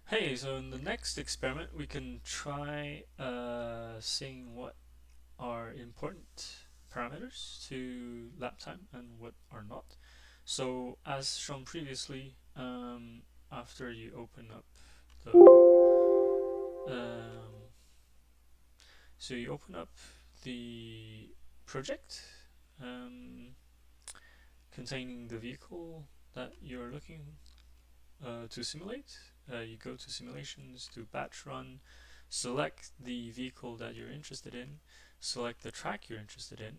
Hey, so in the next experiment, we can try seeing what are important parameters to lap time and what are not. So, as shown previously, after you open up um, you open up the project um, containing the vehicle that you're looking to simulate. You go to simulations, to batch run, select the vehicle that you're interested in, select the track you're interested in,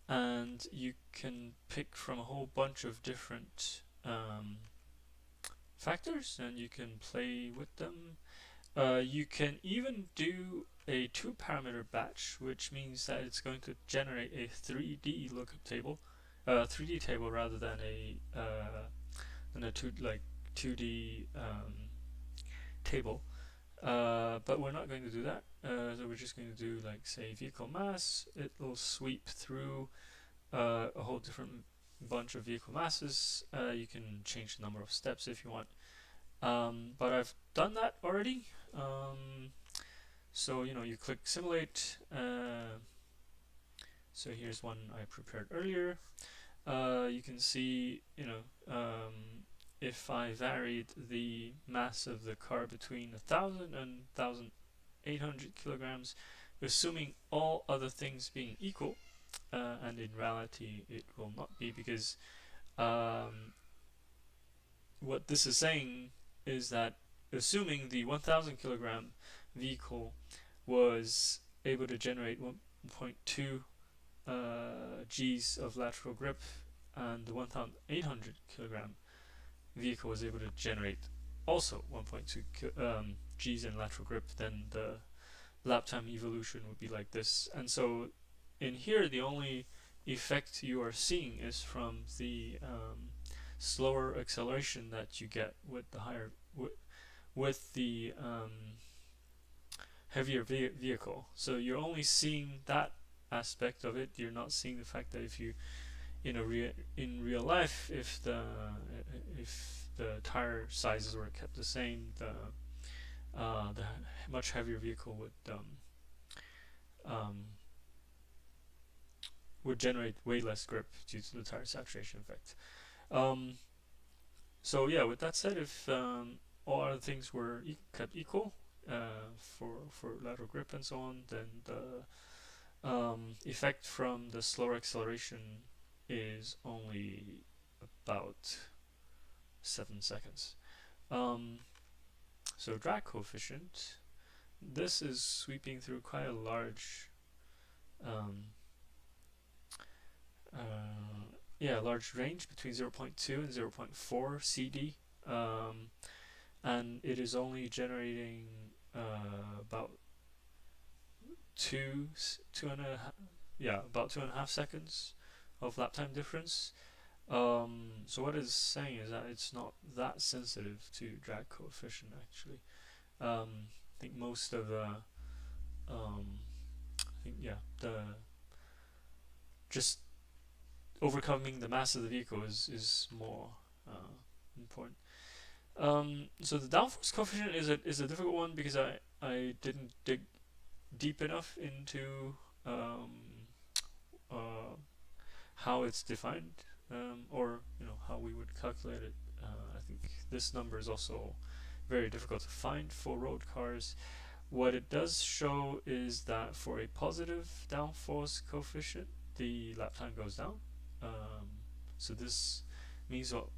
and you can pick from a whole bunch of different factors and you can play with them. You can even do a two parameter batch, which means that it's going to generate a 3D lookup table, 3D table rather than a 2D table. But we're not going to do that. So we're just going to do like say vehicle mass. It will sweep through a whole different bunch of vehicle masses. You can change the number of steps if you want. But I've done that already. So you click simulate. So here's one I prepared earlier. You can see if I varied the mass of the car between 1,000 and 1,800 kilograms, assuming all other things being equal, and in reality it will not be, because um, what this is saying is that assuming the 1,000 kilogram vehicle was able to generate 1.2 G's of lateral grip, and the 1,800 kilogram vehicle was able to generate also 1.2 G's in lateral grip, then the lap time evolution would be like this. And so in here, the only effect you are seeing is from the slower acceleration that you get with the with the heavier vehicle. So you're only seeing that aspect of it. You're not seeing the fact that if you in real life, if the tire sizes were kept the same, the much heavier vehicle um, would generate way less grip due to the tire saturation effect. Um, so yeah, with that said, if all other things were kept equal for lateral grip and so on, then the effect from the slower acceleration is only about 7 seconds. Um, so drag coefficient. This is sweeping through quite a large, um, large range between 0.2 and 0.4 CD, and it is only generating about two and a about 2.5 seconds of lap time difference. So what it's saying is that it's not that sensitive to drag coefficient actually. I think most of the the just overcoming the mass of the vehicle is more important. So the downforce coefficient is a difficult one because I didn't dig deep enough into uh, how it's defined, or how we would calculate it. I think this number is also very difficult to find for road cars. What it does show is that for a positive downforce coefficient, the lap time goes down. So this means what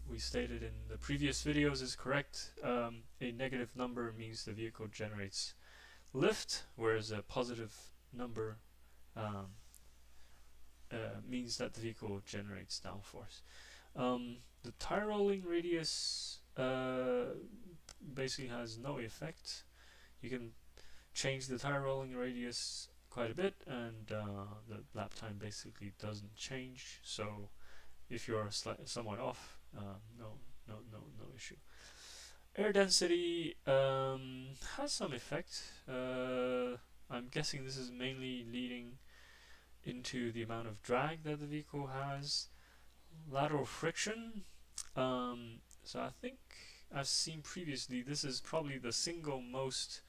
we stated in the previous videos is correct. A negative number means the vehicle generates lift, whereas a positive number um, means that the vehicle generates downforce. The tire rolling radius basically has no effect. You can change the tire rolling radius quite a bit, and the lap time basically doesn't change. So if you're somewhat off, no issue. Air density has some effect. I'm guessing this is mainly leading into the amount of drag that the vehicle has. Lateral friction. So I think as seen previously, this is probably the single most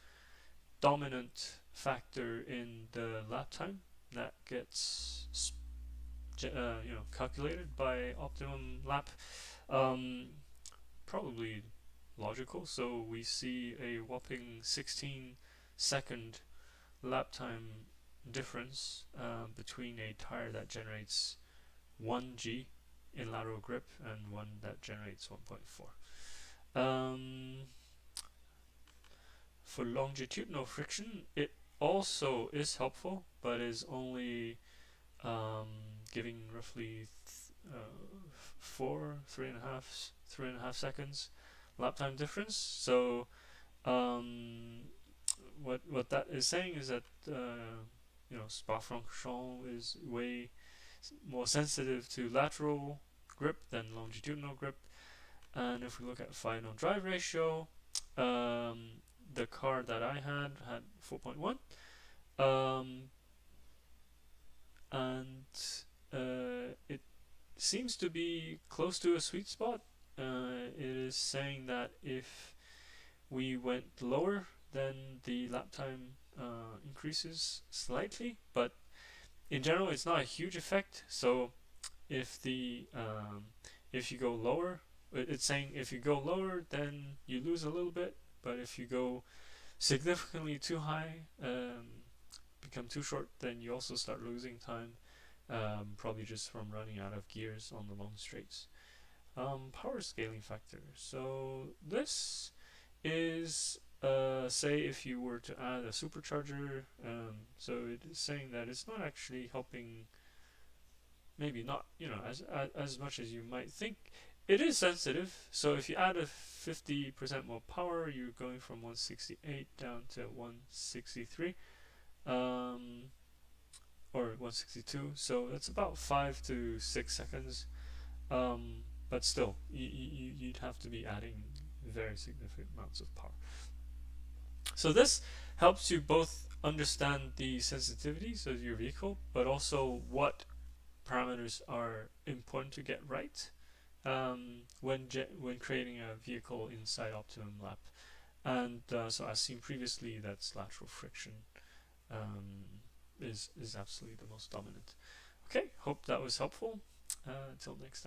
dominant factor in the lap time that gets calculated by OptimumLap. Um, Probably logical. So we see a whopping 16-second lap time difference between a tire that generates 1G in lateral grip and one that generates 1.4. For longitudinal friction, it also is helpful, but is only um, giving roughly three and a half seconds lap time difference. So what that is saying is that Spa-Francorchamps is way more sensitive to lateral grip than longitudinal grip. And if we look at final drive ratio, the car that I had 4.1, and it seems to be close to a sweet spot. It is saying that if we went lower, then the lap time increases slightly, but in general, it's not a huge effect. So if if you go lower, it's saying if you go lower, then you lose a little bit. But if you go significantly too high, become too short, then you also start losing time, probably just from running out of gears on the long straights. Power scaling factor. So this is say if you were to add a supercharger. So it is saying that it's not actually helping. Maybe not, as much as you might think. It is sensitive. So if you add a 50% more power, you're going from 168 down to 163, or 162. So that's about 5 to 6 seconds. But still, you'd have to be adding very significant amounts of power. So this helps you both understand the sensitivities of your vehicle, but also what parameters are important to get right when creating a vehicle inside OptimumLap. And so as seen previously, that's lateral friction is absolutely the most dominant. Okay, hope that was helpful. Until next time.